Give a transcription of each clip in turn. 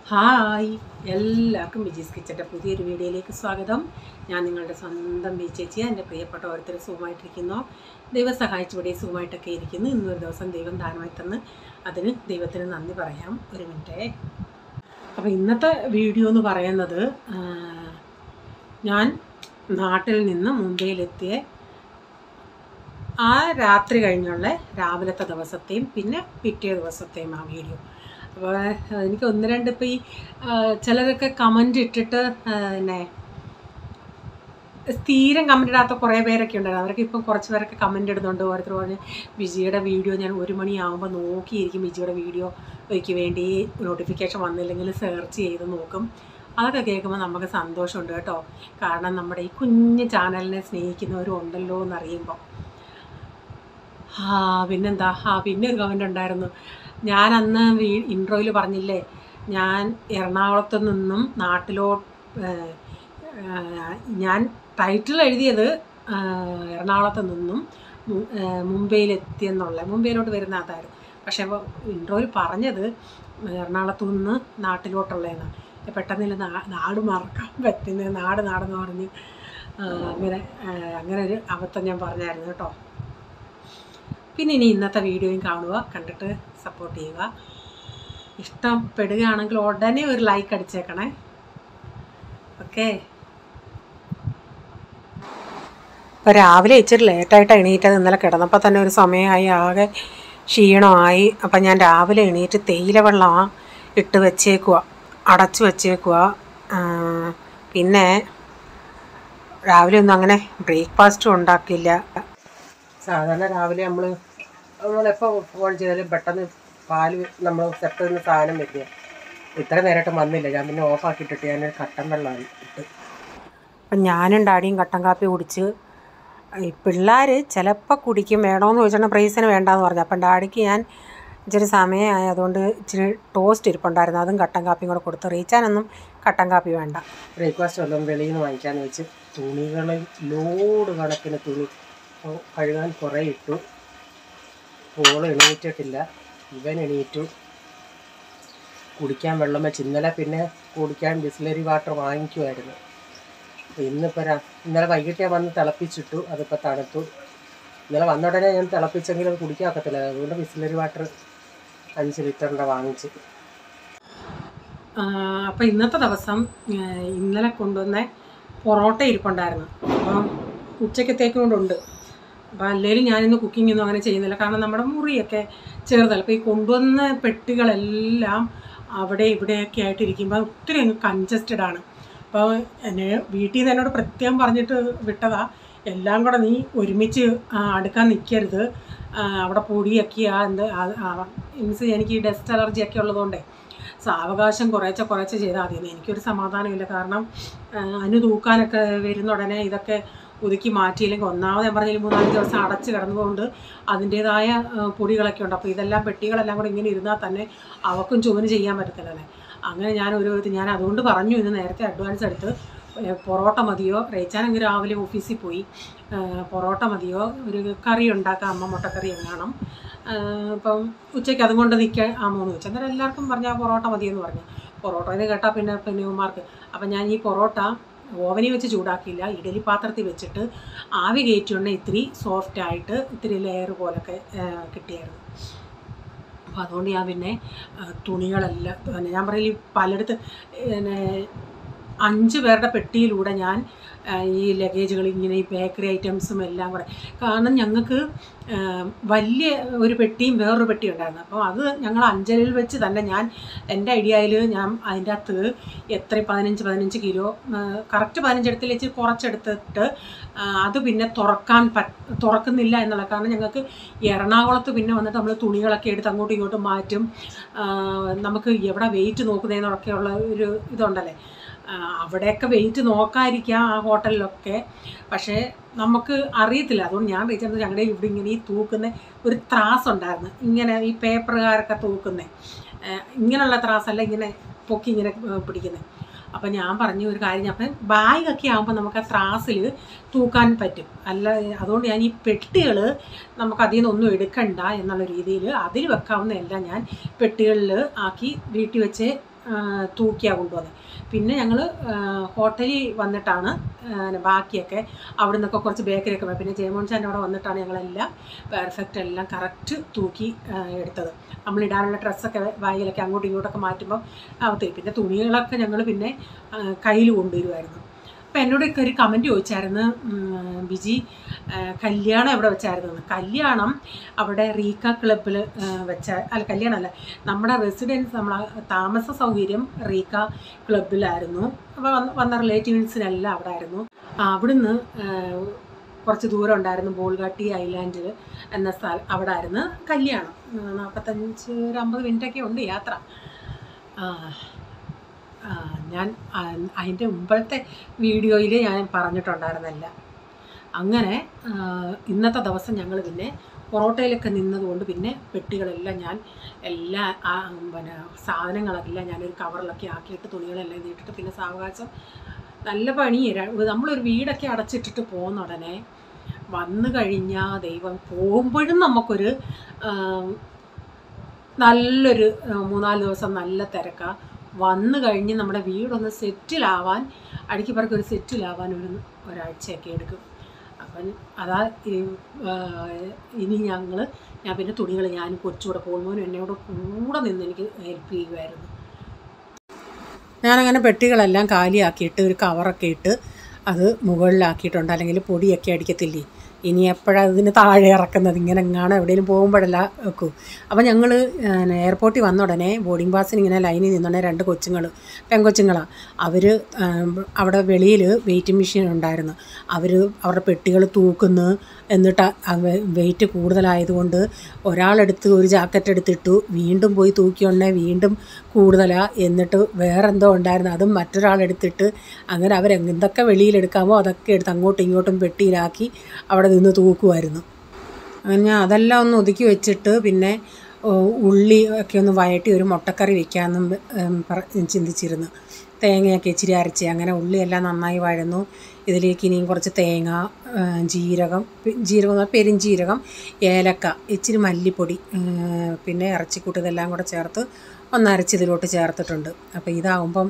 Hi, എല്ലാവർക്കും വിജീസ് കിച്ചൻ്റെ പുതിയൊരു വീഡിയോയിലേക്ക് സ്വാഗതം. ഞാൻ നിങ്ങളുടെ സ്വന്തം ബി ചേച്ചി. എൻ്റെ പ്രിയപ്പെട്ട ഓരോരുത്തർ സുഖമായിട്ടിരിക്കുന്നു. ദൈവം സഹായിച്ചു ഇവിടെ സുഖമായിട്ടൊക്കെ ഇരിക്കുന്നു. ഇന്നൊരു ദിവസം ദൈവം ദാനമായി തന്ന് അതിന് ദൈവത്തിന് നന്ദി പറയാം. ഒരു മിനിറ്റേ. അപ്പോൾ ഇന്നത്തെ വീഡിയോ എന്ന് പറയുന്നത്, ഞാൻ നാട്ടിൽ നിന്ന് മുംബൈയിലെത്തിയ ആ രാത്രി കഴിഞ്ഞുള്ള രാവിലത്തെ ദിവസത്തെയും പിന്നെ പിറ്റേ ദിവസത്തെയും ആ വീഡിയോ. അപ്പോൾ എനിക്ക് ഒന്ന് രണ്ട് ഇപ്പോൾ ഈ ചിലരൊക്കെ കമൻ്റ് ഇട്ടിട്ട് പിന്നെ സ്ഥിരം കമൻ്റ് ഇടാത്ത കുറേ പേരൊക്കെ ഉണ്ടായിരുന്നു. അവരൊക്കെ ഇപ്പം കുറച്ച് പേരൊക്കെ കമൻ്റ് ഇടുന്നുണ്ട്. ഓരോരുത്തർ പറഞ്ഞ് വിജിയുടെ വീഡിയോ ഞാൻ 1 മണിയാകുമ്പോൾ നോക്കിയിരിക്കും, വിജിയുടെ വീഡിയോയ്ക്ക് വേണ്ടി നോട്ടിഫിക്കേഷൻ വന്നില്ലെങ്കിൽ സെർച്ച് ചെയ്ത് നോക്കും. അതൊക്കെ കേൾക്കുമ്പോൾ നമുക്ക് സന്തോഷമുണ്ട് കേട്ടോ. കാരണം നമ്മുടെ ഈ കുഞ്ഞ് ചാനലിനെ സ്നേഹിക്കുന്നവരും ഉണ്ടല്ലോ എന്നറിയുമ്പോൾ. പിന്നെന്താ, പിന്നെ ഒരു കമൻ്റ് ഉണ്ടായിരുന്നു. ഞാൻ അന്ന് ഇൻട്രോയിൽ പറഞ്ഞില്ലേ, ഞാൻ എറണാകുളത്ത് നിന്നും ഞാൻ ടൈറ്റിൽ എഴുതിയത് എറണാകുളത്ത് നിന്നും മുംബൈയിലോട്ട് വരുന്ന അതായിരുന്നു. പക്ഷേ ഇൻട്രോയിൽ പറഞ്ഞത് എറണാകുളത്തു നിന്ന് നാട്ടിലോട്ടുള്ളതെന്നാണ്. പെട്ടെന്ന് നാട് മറക്കാൻ പറ്റുന്ന നാടെന്ന് പറഞ്ഞ് അങ്ങനെ ഒരു അബദ്ധം ഞാൻ പറഞ്ഞായിരുന്നു കേട്ടോ. പിന്നെ ഇനി ഇന്നത്തെ വീഡിയോയും കാണുക, കണ്ടിട്ട് സപ്പോർട്ട് ചെയ്യുക. ഇഷ്ടപ്പെടുകയാണെങ്കിൽ ഉടനെ ഒരു ലൈക്ക് അടിച്ചേക്കണേ. ഓക്കെ. ഇപ്പോൾ രാവിലെ ഇച്ചിരി ലേറ്റായിട്ട് എണീറ്റത്. ഇന്നലെ കിടന്നപ്പോൾ തന്നെ ഒരു സമയമായി, ആകെ ക്ഷീണമായി. അപ്പം ഞാൻ രാവിലെ എണീറ്റ് തേയില വെള്ളം ഇട്ട് വെച്ചേക്കുക, അടച്ചു വെച്ചേക്കുക. പിന്നെ രാവിലെ ഒന്നും അങ്ങനെ ബ്രേക്ക്ഫാസ്റ്റും ഉണ്ടാക്കില്ല. സാധാരണ രാവിലെ നമ്മളെപ്പോൾ ഫോൺ ചെയ്താലും പെട്ടെന്ന് പാല് നമ്മൾ സെറ്റ് ചെയ്യുന്ന സാധനം വരിക. ഇത്ര നേരമായിട്ട് വന്നില്ല. ഞാൻ പിന്നെ ഓഫാക്കിയിട്ടിട്ട് ഞാനൊരു കട്ടൻ വെള്ളം ഇട്ട്. അപ്പം ഞാനും ഡാഡിയും കട്ടൻ കാപ്പി കുടിച്ച്. ഈ പിള്ളേർ ചിലപ്പോൾ കുടിക്കും, വേണമെന്ന് ചോദിച്ചാൽ പ്രൈസിന് വേണ്ടാന്ന് പറഞ്ഞു. അപ്പം ഡാഡിക്ക് ഞാൻ ഇച്ചിരി സമയമായി, അതുകൊണ്ട് ഇച്ചിരി ടോസ്റ്റ് ഇരിപ്പുണ്ടായിരുന്നു, അതും കട്ടൻ കാപ്പിയും കൂടെ കൊടുത്തു. റീച്ചാനൊന്നും കട്ടൻ കാപ്പി വേണ്ട. ബ്രേക്ക്ഫാസ്റ്റ് വല്ലതും വെളിയിൽ നിന്ന് വാങ്ങിക്കാമെന്ന് വെച്ച് തുണികൾ ലോഡ് കണക്കിന് തുണി കഴുകാൻ കുറേ ഇട്ടു. ഓള് എണീറ്റിട്ടില്ല, ഇവൻ എണീറ്റു. കുടിക്കാൻ വെള്ളം വെച്ച് ഇന്നലെ പിന്നെ കുടിക്കാൻ ബിസ്ലറി വാട്ടർ വാങ്ങിക്കുമായിരുന്നു. ഇന്നലെ വൈകിട്ട് ഞാൻ വന്ന് തിളപ്പിച്ചിട്ടു, അതിപ്പോൾ തണുത്തു. ഇന്നലെ വന്ന ഉടനെ ഞാൻ തിളപ്പിച്ചെങ്കിലും അത് കുടിക്കാൻ ഒക്കത്തില്ല, അതുകൊണ്ട് ബിസ്ലറി വാട്ടർ 5 ലിറ്ററിൻ്റെ വാങ്ങിച്ച്. അപ്പോൾ ഇന്നത്തെ ദിവസം ഇന്നലെ കൊണ്ടുവന്ന പൊറോട്ട ഇരിപ്പുണ്ടായിരുന്നു. അപ്പം ഉച്ചക്കത്തേക്കുകൊണ്ടുണ്ട്. അപ്പോൾ അല്ലെങ്കിലും ഞാനിന്ന് കുക്കിങ്ങൊന്നും അങ്ങനെ ചെയ്യുന്നില്ല, കാരണം നമ്മുടെ മുറിയൊക്കെ ചെറുതല്ല. അപ്പോൾ ഈ കൊണ്ടുവന്ന പെട്ടികളെല്ലാം അവിടെ ഇവിടെയൊക്കെ ആയിട്ടിരിക്കുമ്പോൾ ഒത്തിരി അങ്ങ് കൺജസ്റ്റഡാണ്. അപ്പോൾ എന്നെ വീട്ടിൽ നിന്ന് എന്നോട് പ്രത്യേകം പറഞ്ഞിട്ട് വിട്ടതാ, എല്ലാം കൂടെ നീ ഒരുമിച്ച് അടുക്കാൻ നിൽക്കരുത്, അവിടെ പൊടിയൊക്കെയാ മീൻസ് എനിക്ക് ഡസ്റ്റ് അലർജിയൊക്കെ ഉള്ളതുകൊണ്ടേ സാവകാശം കുറേശ്ശെ ചെയ്താൽ മതിയെന്ന്. എനിക്കൊരു സമാധാനമില്ല. കാരണം അതിന് തൂക്കാനൊക്കെ വരുന്ന ഉടനെ ഇതൊക്കെ ഒതുക്കി മാറ്റിയില്ലെങ്കിൽ ഒന്നാമത് ഞാൻ പറഞ്ഞാൽ 3-4 ദിവസം അടച്ച് കിടന്നതുകൊണ്ട് അതിൻ്റേതായ പൊടികളൊക്കെ ഉണ്ട്. അപ്പോൾ ഇതെല്ലാം പെട്ടികളെല്ലാം കൂടെ ഇങ്ങനെ ഇരുന്നാൽ തന്നെ അവർക്കും ചുവന് ചെയ്യാൻ പറ്റത്തില്ലല്ലേ. അങ്ങനെ ഞാൻ അതുകൊണ്ട് പറഞ്ഞു, ഇന്ന് നേരത്തെ അഡ്വാൻസ് എടുത്ത് പൊറോട്ട മതിയോ, റേച്ചാനെങ്കിൽ രാവിലെ ഓഫീസിൽ പോയി, പൊറോട്ട മതിയോ, ഒരു കറി ഉണ്ടാക്കാം, അമ്മ മുട്ടക്കറി എങ്ങാണം, ഇപ്പം ഉച്ചയ്ക്ക് അതും കൊണ്ട് നിൽക്കാൻ ആമോന്ന് ചോദിച്ചു. അന്നേരം എല്ലാവർക്കും പറഞ്ഞാൽ പൊറോട്ട മതിയെന്ന് പറഞ്ഞു. പൊറോട്ടയിൽ കേട്ടാൽ പിന്നെ ഉമ്മാർക്ക്. അപ്പം ഞാൻ ഈ പൊറോട്ട ഓവനിൽ വെച്ച് ചൂടാക്കിയില്ല, ഇഡലി പാത്രത്തിൽ വെച്ചിട്ട് ആവി കയറ്റിയുണ്ട്. ഇത്തിരി സോഫ്റ്റായിട്ട് ഇത്തിരി ലെയർ പോലൊക്കെ കിട്ടിയായിരുന്നു. അപ്പോൾ അതുകൊണ്ട് ഞാൻ പിന്നെ തുണികളെല്ലാം ഞാൻ പറയില്ല, പലയിടത്ത് പിന്നെ 5 പേരുടെ പെട്ടിയിലൂടെ ഞാൻ ഈ ലഗേജുകൾ ഇങ്ങനെ ഈ ബേക്കറി ഐറ്റംസും എല്ലാം കൂടെ. കാരണം ഞങ്ങൾക്ക് വലിയ ഒരു പെട്ടിയും വേറൊരു പെട്ടിയും ഉണ്ടായിരുന്നു. അപ്പോൾ അത് ഞങ്ങൾ 5 വെച്ച് തന്നെ ഞാൻ എൻ്റെ ഐഡിയയിൽ ഞാൻ അതിൻ്റെ അകത്ത് എത്ര 15 കിലോ കറക്റ്റ് 15 എടുത്തില്ല, കുറച്ചെടുത്തിട്ട് അത് പിന്നെ തുറക്കുന്നില്ല എന്നുള്ള കാരണം ഞങ്ങൾക്ക് എറണാകുളത്ത് പിന്നെ വന്നിട്ട് നമ്മൾ തുണികളൊക്കെ എടുത്ത് അങ്ങോട്ടും ഇങ്ങോട്ടും മാറ്റും. നമുക്ക് എവിടെ വെയിറ്റ് നോക്കുന്നതെന്നൊക്കെയുള്ള ഒരു ഇതുണ്ടല്ലേ, അവിടെയൊക്കെ വെയിറ്റ് നോക്കാതിരിക്കാം ആ ഹോട്ടലിലൊക്കെ. പക്ഷേ നമുക്ക് അറിയത്തില്ല. അതുകൊണ്ട് ഞാൻ വിചാരിച്ചത് ഞങ്ങളുടെ ഇവിടെ ഇങ്ങനെ ഈ തൂക്കുന്ന ഒരു ത്രാസ് ഉണ്ടായിരുന്നു, ഇങ്ങനെ ഈ പേപ്പറുകാരൊക്കെ തൂക്കുന്നത് ഇങ്ങനെയുള്ള ത്രാസല്ല, ഇങ്ങനെ പൊക്കി ഇങ്ങനെ പിടിക്കുന്നത്. അപ്പം ഞാൻ പറഞ്ഞു ഒരു കാര്യം, അപ്പം ബാഗൊക്കെ ആകുമ്പോൾ നമുക്ക് ആ ത്രാസിൽ തൂക്കാൻ പറ്റും. അതുകൊണ്ട് ഞാൻ ഈ പെട്ടികൾ നമുക്ക് അതിൽ നിന്നൊന്നും എടുക്കണ്ട എന്നുള്ള രീതിയിൽ അതിൽ വെക്കാവുന്ന എല്ലാം ഞാൻ പെട്ടികളിൽ ആക്കി വീട്ടിൽ വെച്ച് തൂക്കിയാണ് കൊണ്ടുവന്നത്. പിന്നെ ഞങ്ങൾ ഹോട്ടലിൽ വന്നിട്ടാണ് ബാക്കിയൊക്കെ അവിടെ നിന്നൊക്കെ കുറച്ച് ബേക്കറിയൊക്കെ പിന്നെ ജയമോൻ ചാൻ്റെ അവിടെ വന്നിട്ടാണ് ഞങ്ങളെല്ലാം പെർഫെക്റ്റ് എല്ലാം കറക്റ്റ് തൂക്കി എടുത്തത്. നമ്മളിടാനുള്ള ഡ്രസ്സൊക്കെ ബാഗിലൊക്കെ അങ്ങോട്ടും ഇങ്ങോട്ടൊക്കെ മാറ്റുമ്പം പിന്നെ തുണികളൊക്കെ ഞങ്ങൾ പിന്നെ കയ്യിൽ കൊണ്ടുവരുമായിരുന്നു. അപ്പോൾ എന്നോടൊക്കെ ഒരു കമൻറ്റ് ചോദിച്ചായിരുന്നു, ബിജി കല്യാണം എവിടെ വെച്ചായിരുന്നു? കല്യാണം അവിടെ റീക്ക ക്ലബ്ബിൽ കല്യാണമല്ല, നമ്മുടെ റെസിഡൻസ് നമ്മളെ താമസ സൗകര്യം റീക്ക ക്ലബ്ബിലായിരുന്നു. അപ്പോൾ വന്ന റിലേറ്റീവ്സിനെല്ലാം അവിടെ ആയിരുന്നു. അവിടുന്ന് കുറച്ച് ദൂരം ഉണ്ടായിരുന്നു, ബോൾഗാട്ടി ഐലാൻഡിൽ എന്ന സ്ഥലം, അവിടെ ആയിരുന്നു കല്യാണം. 45-50 മിനിറ്റൊക്കെ ഉണ്ട് യാത്ര. ഞാൻ അതിൻ്റെ മുമ്പത്തെ വീഡിയോയിൽ ഞാൻ പറഞ്ഞിട്ടുണ്ടായിരുന്നില്ല. അങ്ങനെ ഇന്നത്തെ ദിവസം ഞങ്ങൾ പിന്നെ പൊറോട്ടയിലൊക്കെ നിന്നതുകൊണ്ട് പിന്നെ പെട്ടികളെല്ലാം ഞാൻ സാധനങ്ങളെല്ലാം ഞാനൊരു കവറിലൊക്കെ ആക്കിയിട്ട് തുണികളെല്ലാം ഇതിട്ടിട്ട് പിന്നെ സാവകാശം നല്ല പണിയാണ്. നമ്മളൊരു വീടൊക്കെ അടച്ചിട്ടിട്ട് പോകുന്ന ഉടനെ വന്നു കഴിഞ്ഞാൽ ദൈവം പോകുമ്പോഴും നമുക്കൊരു നല്ലൊരു 3-4 ദിവസം നല്ല തിരക്കാണ്. വന്നു കഴിഞ്ഞ് നമ്മുടെ വീടൊന്ന് സെറ്റിലാവാൻ അടുക്കി പറക്കൊരു സെറ്റിലാവാൻ ഒരാഴ്ചയൊക്കെ എടുക്കും. അപ്പം അതാ ഇനി ഞാൻ പിന്നെ തുണികൾ ഞാൻ കൊച്ചുകൂടെ പോകുന്നവനും എന്നോട് കൂടെ നിന്ന് എനിക്ക് ഹെൽപ്പ് ചെയ്യുമായിരുന്നു. ഞാനങ്ങനെ പെട്ടികളെല്ലാം കാലിയാക്കിയിട്ട് ഒരു കവറൊക്കെ ഇട്ട് അത് മുകളിലാക്കിയിട്ടുണ്ട്. അല്ലെങ്കിൽ പൊടിയൊക്കെ അടിക്കത്തില്ലേ, ഇനി എപ്പോഴാണ് ഇതിന് താഴെ ഇറക്കുന്നത്, ഇങ്ങനെ എങ്ങാണ് എവിടെയെങ്കിലും പോകുമ്പോഴല്ല വെക്കും. അപ്പോൾ ഞങ്ങൾ എയർപോർട്ടിൽ വന്ന ഉടനെ ബോർഡിംഗ് പാസിന് ഇങ്ങനെ ലൈനിൽ നിന്നുടനെ 2 പെൺകൊച്ചുങ്ങളാണ്. അവർ അവിടെ വെളിയിൽ വെയിറ്റിംഗ് മെഷീൻ ഉണ്ടായിരുന്നു. അവരുടെ പെട്ടികൾ തൂക്കുന്നു. എന്നിട്ട് വെയിറ്റ് കൂടുതലായതുകൊണ്ട് ഒരാളെടുത്ത് ഒരു ജാക്കറ്റ് എടുത്തിട്ടു, വീണ്ടും പോയി തൂക്കിയുടനെ വീണ്ടും കൂടുതലാണ്. എന്നിട്ട് വേറെന്തോ ഉണ്ടായിരുന്നു, അതും മറ്റൊരാളെടുത്തിട്ട് അങ്ങനെ അവരെന്തൊക്കെ വെളിയിലെടുക്കാമോ അതൊക്കെ എടുത്ത് അങ്ങോട്ടും ഇങ്ങോട്ടും പെട്ടിയിലാക്കി അവിടെ നിന്ന് തൂക്കുമായിരുന്നു. അങ്ങനെ അതെല്ലാം ഒന്ന് ഒതുക്കി വെച്ചിട്ട് പിന്നെ ഉള്ളി ഒക്കെ ഒന്ന് വഴറ്റി ഒരു മുട്ടക്കറി വയ്ക്കാമെന്നും ചിന്തിച്ചിരുന്നു. തേങ്ങയൊക്കെ ഇച്ചിരി അരച്ച് അങ്ങനെ ഉള്ളിയെല്ലാം നന്നായി വഴന്നു. ഇതിലേക്ക് ഇനിയും കുറച്ച് തേങ്ങ, ജീരകം, പെരുംജീരകം, ഏലക്ക, ഇച്ചിരി മല്ലിപ്പൊടി, പിന്നെ ഇറച്ചിക്കൂട്ട് ഇതെല്ലാം കൂടെ ചേർത്ത് ഒന്നരച്ചിതിലോട്ട് ചേർത്തിട്ടുണ്ട്. അപ്പോൾ ഇതാകുമ്പം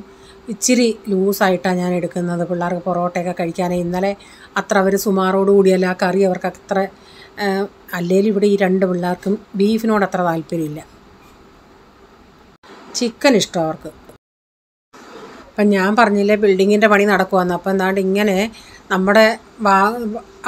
ഇച്ചിരി ലൂസായിട്ടാണ് ഞാൻ എടുക്കുന്നത്. പിള്ളേർക്ക് പൊറോട്ടയൊക്കെ കഴിക്കാനേ ഇന്നലെ അത്ര അവർ സുമാറോടുകൂടിയല്ല ആ കറി അവർക്ക് അത്ര അല്ലേലും ഇവിടെ ഈ 2 പിള്ളേർക്കും ബീഫിനോട് അത്ര താല്പര്യമില്ല, ചിക്കൻ ഇഷ്ടം അവർക്ക്. അപ്പം ഞാൻ പറഞ്ഞില്ലേ ബിൽഡിങ്ങിൻ്റെ പണി നടക്കുവാന്ന്. അപ്പം എന്താണ്ട് ഇങ്ങനെ നമ്മുടെ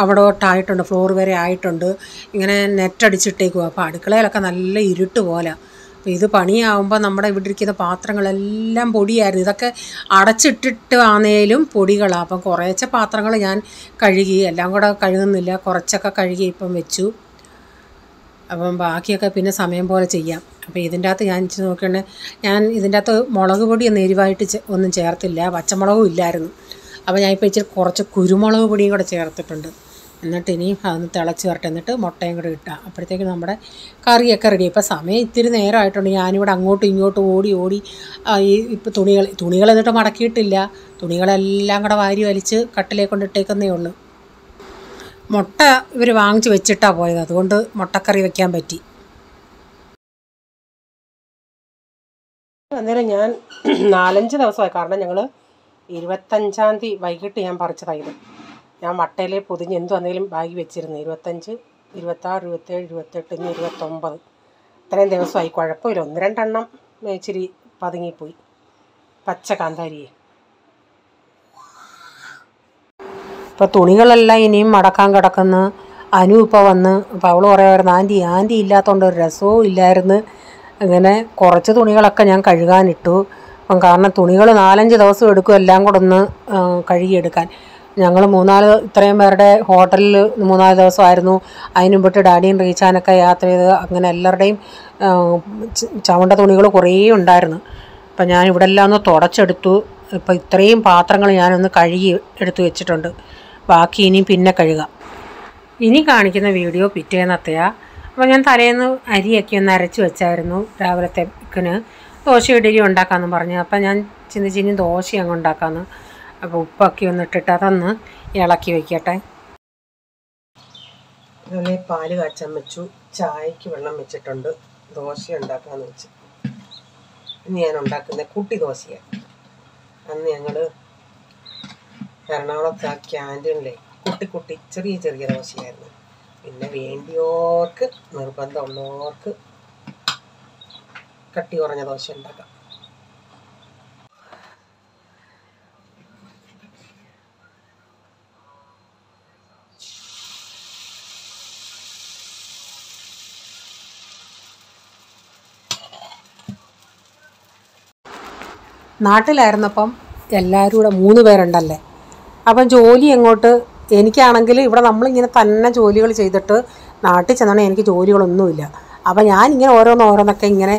അവിടോട്ടായിട്ടുണ്ട്, ഫ്ലോർ വരെ ആയിട്ടുണ്ട്, ഇങ്ങനെ നെറ്റടിച്ചിട്ടേക്കുക. അപ്പോൾ അടുക്കളയിലൊക്കെ നല്ല ഇരുട്ട് പോലെ. അപ്പോൾ ഇത് പണിയാവുമ്പോൾ നമ്മുടെ ഇവിടെ ഇരിക്കുന്ന പാത്രങ്ങളെല്ലാം പൊടിയായിരുന്നു. ഇതൊക്കെ അടച്ചിട്ടിട്ട് ആണേലും പൊടികളാണ്. അപ്പം കുറേശ്ശെ പാത്രങ്ങൾ ഞാൻ കഴുകി, എല്ലാം കൂടെ കഴുകുന്നില്ല, കുറച്ചൊക്കെ കഴുകി ഇപ്പം വെച്ചു. അപ്പം ബാക്കിയൊക്കെ പിന്നെ സമയം പോലെ ചെയ്യാം. അപ്പോൾ ഇതിൻ്റെ അകത്ത് ഞാൻ നോക്കണേ, ഞാൻ ഇതിൻ്റെ അകത്ത് മുളക് പൊടി എരിവായിട്ട് ഒന്നും ചേർത്തില്ല, പച്ചമുളകും ഇല്ലായിരുന്നു. അപ്പോൾ ഞാൻ ഇപ്പോൾ ഇച്ചിരി കുറച്ച് കുരുമുളക് പൊടിയും കൂടെ ചേർത്തിട്ടുണ്ട്. എന്നിട്ട് ഇനിയും അതൊന്ന് തിളച്ച് വരട്ടെ, എന്നിട്ട് മുട്ടയും കൂടെ ഇട്ടാൽ അപ്പോഴത്തേക്ക് നമ്മുടെ കറിയൊക്കെ റെഡി. ഇപ്പോൾ സമയം ഇത്തിരി നേരമായിട്ടുണ്ട്. ഞാനിവിടെ അങ്ങോട്ടും ഇങ്ങോട്ടും ഓടി ഇപ്പോൾ തുണികൾ എന്നിട്ട് മടക്കിയിട്ടില്ല, തുണികളെല്ലാം കൂടെ വാരി വലിച്ച് കട്ടിലേ കൊണ്ടിട്ടേക്കുന്നേ ഉള്ളൂ. മുട്ട ഇവർ വാങ്ങിച്ച് വെച്ചിട്ടാണ് പോയത്, അതുകൊണ്ട് മുട്ടക്കറി വെക്കാൻ പറ്റി. അന്നേരം ഞാൻ 4-5 ദിവസമായി, കാരണം ഞങ്ങൾ 25-ാം തീയതി വൈകിട്ട് ഞാൻ പറിച്ചതായത്. ഞാൻ വട്ടയിലെ പൊതിഞ്ഞ് എന്തു വന്നേലും ബാഗി വെച്ചിരുന്നു. 25, 26, 27, 28, ഇനി 29, ഇത്രയും ദിവസമായി. കുഴപ്പമില്ല, 1-2 എണ്ണം ഇച്ചിരി പതുങ്ങിപ്പോയി. പച്ച കാന്താരിയെ ഇപ്പോൾ തുണികളെല്ലാം ഇനിയും മടക്കാൻ കിടക്കുന്നു. അനു ഇപ്പോൾ വന്ന്, അപ്പോൾ അവൾ പറയുമായിരുന്നു ആൻറ്റി ഇല്ലാത്തതുകൊണ്ട് ഒരു രസവും ഇല്ലായിരുന്നു. അങ്ങനെ കുറച്ച് തുണികളൊക്കെ ഞാൻ കഴുകാനിട്ടു. അപ്പം കാരണം തുണികൾ 4-5 ദിവസം എടുക്കും എല്ലാം കൂടെ ഒന്ന് കഴുകിയെടുക്കാൻ. ഞങ്ങൾ 3-4 ഇത്രയും പേരുടെ ഹോട്ടലിൽ 3-4 ദിവസമായിരുന്നു. അതിന് മുമ്പിട്ട് ഡാഡിയും റീച്ചാനൊക്കെ യാത്ര ചെയ്ത് അങ്ങനെ എല്ലാവരുടെയും ചവണ്ട തുണികൾ കുറേ ഉണ്ടായിരുന്നു. അപ്പം ഞാൻ ഇവിടെ എല്ലാം ഒന്ന് തുടച്ചെടുത്തു. ഇപ്പോൾ ഇത്രയും പാത്രങ്ങൾ ഞാനൊന്ന് കഴുകി എടുത്ത് വെച്ചിട്ടുണ്ട്. ബാക്കി ഇനിയും പിന്നെ കഴുകാം. ഇനി കാണിക്കുന്ന വീഡിയോ പിറ്റേന്നത്തെയാണ്. അപ്പോൾ ഞാൻ തലേന്ന് അരിയൊക്കെ ഒന്ന് അരച്ച് വെച്ചായിരുന്നു രാവിലത്തേക്കിന്. ദോശ ഇഡലി ഉണ്ടാക്കാമെന്ന് പറഞ്ഞു. അപ്പം ഞാൻ ചിന്തിച്ചിനി ദോശ അങ്ങ് ഉണ്ടാക്കാമെന്ന്. അപ്പോൾ ഉപ്പൊക്കെ ഒന്ന് ഇട്ടിട്ട് അതൊന്ന് ഇളക്കി വയ്ക്കട്ടെ. അങ്ങനെ പാല് കാച്ചാൻ വെച്ചു, ചായക്ക് വെള്ളം വെച്ചിട്ടുണ്ട്, ദോശ ഉണ്ടാക്കാമെന്ന് വെച്ച്. ഇന്ന് ഞാൻ ഉണ്ടാക്കുന്ന കുട്ടി ദോശയാണ്. അന്ന് ഞങ്ങൾ എറണാകുളത്ത് ആ ക്യാൻറ്റീനിലെ കുട്ടി ചെറിയ ചെറിയ ദോശയായിരുന്നു. പിന്നെ വേണ്ടിയോർക്ക് നിർബന്ധമുള്ളവർക്ക് കട്ടി കുറഞ്ഞ ദോശ ഉണ്ടാക്കാം. നാട്ടിലായിരുന്നപ്പം എല്ലാവരും കൂടെ 3 പേരുണ്ടല്ലേ. അപ്പം ജോലി എങ്ങോട്ട് എനിക്കാണെങ്കിൽ ഇവിടെ നമ്മളിങ്ങനെ തന്നെ ജോലികൾ ചെയ്തിട്ട് നാട്ടിൽ ചെന്നാണ് എനിക്ക് ജോലികളൊന്നുമില്ല. അപ്പം ഞാനിങ്ങനെ ഓരോന്നൊക്കെ ഇങ്ങനെ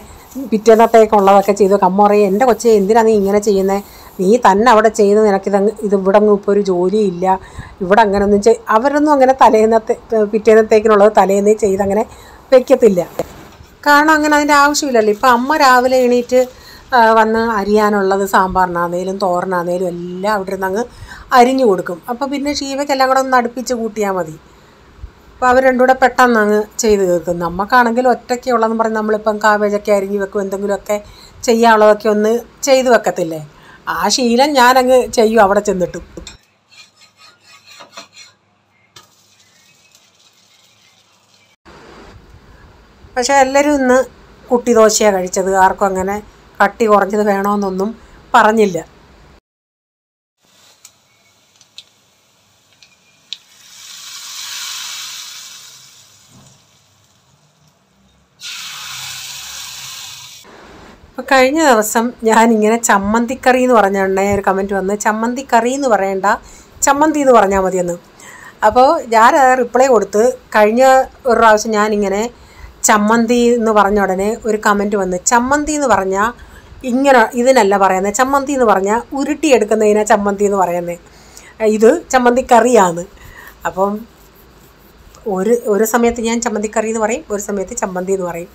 പിറ്റേന്നത്തേക്കുള്ളതൊക്കെ ചെയ്തു. അമ്മ പറയും, എൻ്റെ കൊച്ചെ എന്തിനാണ് നീ ഇങ്ങനെ ചെയ്യുന്നത്, നീ തന്നെ അവിടെ ചെയ്ത് ഇത് ഇവിടെ ഒന്നും ഇപ്പോൾ ഒരു ജോലിയില്ല, ഇവിടെ അങ്ങനെയൊന്നും അവരൊന്നും അങ്ങനെ പിറ്റേന്നത്തേക്കിനുള്ളത് തലേന്നേ ചെയ്തങ്ങനെ വയ്ക്കത്തില്ല. കാരണം അങ്ങനെ അതിൻ്റെ ആവശ്യമില്ലല്ലോ. ഇപ്പം അമ്മ രാവിലെ എണീറ്റ് വന്ന് അരിയാനുള്ളത് സാമ്പാറിനാന്നേലും തോരനാന്നേലും എല്ലാം അവിടെ ഇരുന്ന് അങ്ങ് അരിഞ്ഞു കൊടുക്കും. അപ്പോൾ പിന്നെ ഷീവയ്ക്കെല്ലാം കൂടെ ഒന്ന് അടുപ്പിച്ച് കൂട്ടിയാൽ മതി. അപ്പോൾ അവർ രണ്ടും കൂടെ പെട്ടെന്ന് അങ്ങ് ചെയ്ത് തീർക്കും. നമുക്കാണെങ്കിൽ ഒറ്റയ്ക്കുള്ളതെന്ന് പറഞ്ഞ് നമ്മളിപ്പം കാബേജൊക്കെ അരിഞ്ഞ് വെക്കും, എന്തെങ്കിലുമൊക്കെ ചെയ്യാനുള്ളതൊക്കെ ഒന്ന് ചെയ്ത് വെക്കത്തില്ലേ. ആ ശീലം ഞാനങ്ങ് ചെയ്യും അവിടെ ചെന്നിട്ടും. പക്ഷേ എല്ലാവരും ഇന്ന് കുട്ടി ദോശയാണ് കഴിച്ചത്. ആർക്കും അങ്ങനെ കട്ടി കുറഞ്ഞത് വേണമെന്നൊന്നും പറഞ്ഞില്ല. അപ്പോൾ കഴിഞ്ഞ ദിവസം ഞാനിങ്ങനെ ചമ്മന്തിക്കറി എന്ന് പറഞ്ഞുകൊണ്ടേ ഒരു കമൻറ്റ് വന്ന്, ചമ്മന്തിക്കറി എന്ന് പറയണ്ട, ചമ്മന്തി എന്ന് പറഞ്ഞാൽ മതിയെന്ന്. അപ്പോൾ ഞാൻ റിപ്ലൈ കൊടുത്ത്, കഴിഞ്ഞ ഒരു പ്രാവശ്യം ഞാനിങ്ങനെ ചമ്മന്തി എന്ന് പറഞ്ഞ ഉടനെ ഒരു കമൻറ്റ് വന്ന്, ചമ്മന്തി എന്ന് പറഞ്ഞാൽ ഇങ്ങനെ ഇതിനല്ല പറയുന്നത്, ചമ്മന്തി എന്ന് പറഞ്ഞാൽ ഉരുട്ടിയെടുക്കുന്നതിനാ ചമ്മന്തി എന്ന് പറയുന്നത്, ഇത് ചമ്മന്തിക്കറിയാണ്. അപ്പം ഒരു സമയത്ത് ഞാൻ ചമ്മന്തിക്കറി എന്ന് പറയും, ഒരു സമയത്ത് ചമ്മന്തി എന്ന് പറയും.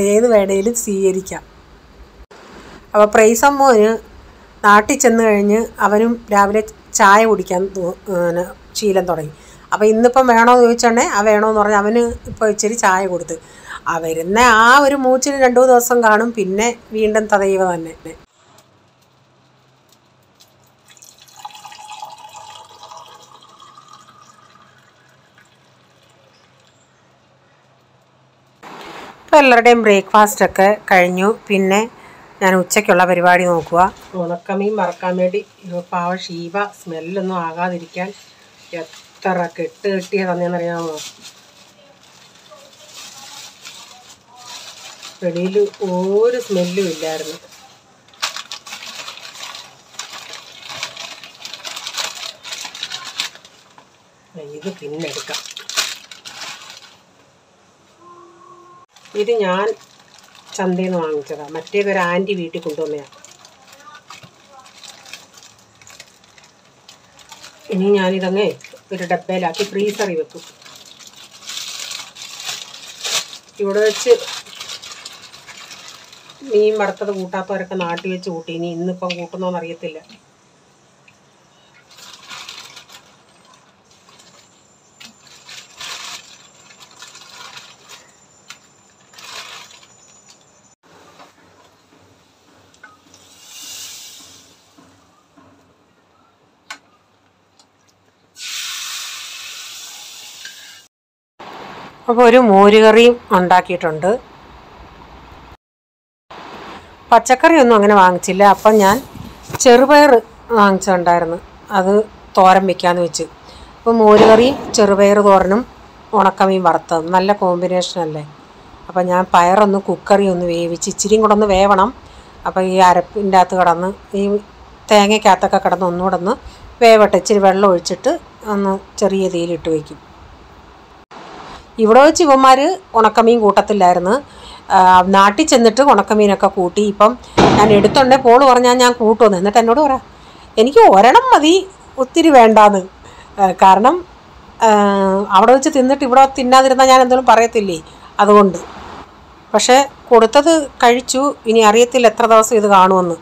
ഏത് വേണേലും സ്വീകരിക്കാം. അപ്പോൾ പ്രൈസമ്മോന് നാട്ടിൽ ചെന്ന് കഴിഞ്ഞ് അവനും രാവിലെ ചായ കുടിക്കാൻ ശീലം തുടങ്ങി. അപ്പോൾ ഇന്നിപ്പം വേണമെന്ന് ചോദിച്ചോണ്ടേ ആ വേണമെന്ന് പറഞ്ഞാൽ അവന് ഇപ്പോൾ ഇച്ചിരി ചായ കൊടുത്ത്. വരുന്ന ആ ഒരു മൂച്ചിന് 2 ദിവസം കാണും, പിന്നെ വീണ്ടും തദൈവ തന്നെ. ഇപ്പോൾ എല്ലാവരുടെയും ബ്രേക്ക്ഫാസ്റ്റൊക്കെ കഴിഞ്ഞു. പിന്നെ ഞാൻ ഉച്ചയ്ക്കുള്ള പരിപാടി നോക്കുക. ഉണക്കമീൻ വറക്കാൻ വേണ്ടി പാവ ഷീവ സ്മെല്ലൊന്നും ആകാതിരിക്കാൻ എത്ര കെട്ടിയ തന്നെയെന്നറിയാമോ. വെളിയിൽ ഒരു സ്മെല്ലും ഇല്ലായിരുന്നു. ഇത് പിന്നെ എടുക്കാം. ഇത് ഞാൻ ചന്തയിൽ നിന്ന് വാങ്ങിച്ചതാണ്, മറ്റേതൊരു ആൻറ്റി വീട്ടിൽ കൊണ്ടുവന്നതാണ്. ഇനി ഞാനിതങ്ങ് ഒരു ഡബ്ബയിലാക്കി ഫ്രീസറിൽ വെക്കും. ഇവിടെ വെച്ച് മീൻ വറുത്തത് കൂട്ടാത്തവരൊക്കെ നാട്ടിൽ വെച്ച് കൂട്ടി. ഇനി ഇന്നിപ്പം കൂട്ടുന്നോന്ന് അറിയത്തില്ല. അപ്പോൾ ഒരു മോരുകറിയും ഉണ്ടാക്കിയിട്ടുണ്ട്. പച്ചക്കറിയൊന്നും അങ്ങനെ വാങ്ങിച്ചില്ല. അപ്പം ഞാൻ ചെറുപയർ വാങ്ങിച്ചിട്ടുണ്ടായിരുന്നു, അത് തോരൻ വയ്ക്കാമെന്ന് വെച്ച്. അപ്പോൾ മോരുകറിയും ചെറുപയർ തോരനും ഉണക്കമീൻ വറുത്തതും നല്ല കോമ്പിനേഷനല്ലേ. അപ്പം ഞാൻ പയറൊന്ന് കുക്കറി ഒന്ന് വേവിച്ച്, ഇച്ചിരിയും കൂടെ ഒന്ന് വേവണം. അപ്പോൾ ഈ അരപ്പിൻ്റെ അകത്ത് കിടന്ന് ഈ തേങ്ങയ്ക്കകത്തൊക്കെ കിടന്ന് ഒന്നുകൂടെ ഒന്ന് വേവട്ടെ. ഇച്ചിരി വെള്ളം ഒഴിച്ചിട്ട് ഒന്ന് ചെറിയ തീയിലിട്ട് വയ്ക്കും. ഇവിടെ വെച്ച് ഇവന്മാർ ഉണക്കമീൻ കൂട്ടത്തില്ലായിരുന്നു. നാട്ടിൽ ചെന്നിട്ട് ഉണക്കമീനൊക്കെ കൂട്ടി. ഇപ്പം ഞാൻ എടുത്തുണ്ടേ പോള് പറഞ്ഞാൽ ഞാൻ കൂട്ടുമെന്ന്. എന്നിട്ട് എന്നോട് പറ, എനിക്ക് ഒരെണ്ണം മതി, ഒത്തിരി വേണ്ടാന്ന്. കാരണം അവിടെ വെച്ച് തിന്നിട്ട് ഇവിടെ തിന്നാതിരുന്നാൽ ഞാൻ എന്തെങ്കിലും പറയത്തില്ലേ, അതുകൊണ്ട്. പക്ഷേ കൊടുത്തത് കഴിച്ചു. ഇനി അറിയത്തില്ല എത്ര ദിവസം ഇത് കാണുമെന്ന്.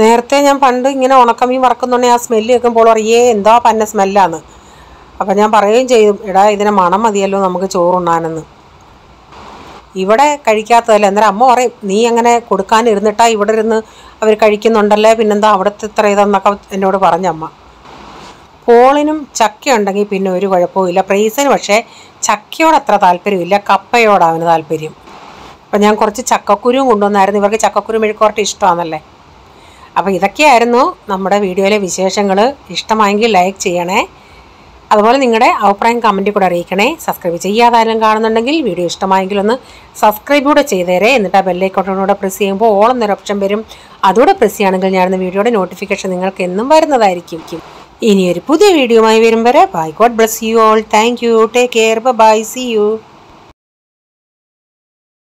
നേരത്തെ ഞാൻ പണ്ട് ഇങ്ങനെ ഉണക്കമീൻ വറക്കുന്നുണ്ടെങ്കിൽ ആ സ്മെല്ല് കേൾക്കുമ്പോൾ അറിയേ എന്താ പന്ന സ്മെല്ലാന്ന്. അപ്പം ഞാൻ പറയുകയും ചെയ്തു, എടാ ഇതിനെ മണം മതിയല്ലോ നമുക്ക് ചോറുണ്ണാനെന്ന്. ഇവിടെ കഴിക്കാത്തതല്ല. അന്നേരം അമ്മ പറയും, നീ അങ്ങനെ കൊടുക്കാനിരുന്നിട്ടാ ഇവിടെ ഇരുന്ന് അവർ കഴിക്കുന്നുണ്ടല്ലേ, പിന്നെന്താ അവിടുത്തെ ഇത്ര ഇതെന്നൊക്കെ എന്നോട് പറഞ്ഞമ്മ. പോളിനും ചക്ക ഉണ്ടെങ്കിൽ പിന്നെ ഒരു കുഴപ്പമില്ല. പ്രൈസിന് പക്ഷേ ചക്കയോട് അത്ര താല്പര്യമില്ല, കപ്പയോടാണ് അവന് താല്പര്യം. അപ്പം ഞാൻ കുറച്ച് ചക്കക്കുരുവും കൊണ്ടുവന്നായിരുന്നു. ഇവർക്ക് ചക്കക്കുരു മെഴുക്കുവരട്ടി ഇഷ്ടമാണല്ലേ. അപ്പോൾ ഇതൊക്കെയായിരുന്നു നമ്മുടെ വീഡിയോയിലെ വിശേഷങ്ങൾ. ഇഷ്ടമായെങ്കിൽ ലൈക്ക് ചെയ്യണേ. അതുപോലെ നിങ്ങളുടെ അഭിപ്രായം കമൻറ്റിൽ കൂടെ അറിയിക്കണേ. സബ്സ്ക്രൈബ് ചെയ്യാതെ ആരും കാണുന്നുണ്ടെങ്കിൽ വീഡിയോ ഇഷ്ടമായെങ്കിൽ ഒന്ന് സബ്സ്ക്രൈബ് കൂടെ ചെയ്തേരെ. എന്നിട്ട് ആ ബെല്ലൈക്കോട്ടോടെ പ്രസ് ചെയ്യുമ്പോൾ ഓൾ എന്നൊരു ഓപ്ഷൻ വരും. അതുകൂടെ പ്രസ് ചെയ്യുകയാണെങ്കിൽ ഞാനിന്ന് വീഡിയോയുടെ നോട്ടിഫിക്കേഷൻ നിങ്ങൾക്ക് എന്നും വരുന്നതായിരിക്കും. ഇനിയൊരു പുതിയ വീഡിയോയുമായി വരും വരെ bye. God bless you all. Thank you. Take care. Bye. See U.